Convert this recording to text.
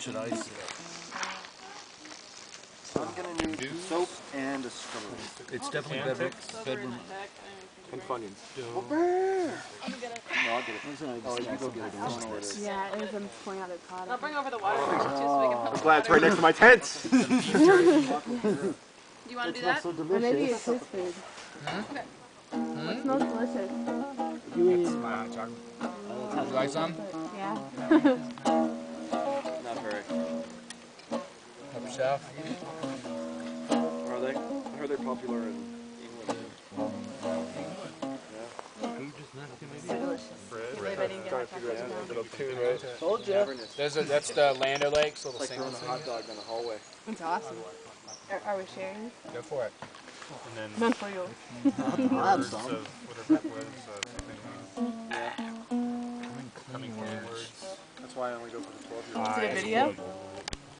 should I say? I'm gonna need soap and a scrubber. It's definitely bedroom. And Funyuns. I'm gonna get it. No, I'll get it. Oh, you go get it. I don't know where it is. Yeah, it was pouring out of the pot. I'll bring over the water for you too, so we can put I'm glad it's right next to my tent. Do you want to do that? Or maybe it's his food. Okay. It smells delicious. That's my hot chocolate. Would you like some? Yeah. Not very. Help yourself. Are they? I heard they're popular in England. Told you. That's the Land O'Lakes little It's like single throwing a hot dog down the hallway. It's awesome. Are we sharing? Go for it. And then None for you. words of whatever that was, coming forwards. That's why I only go for the 12-year-old. Is it a video?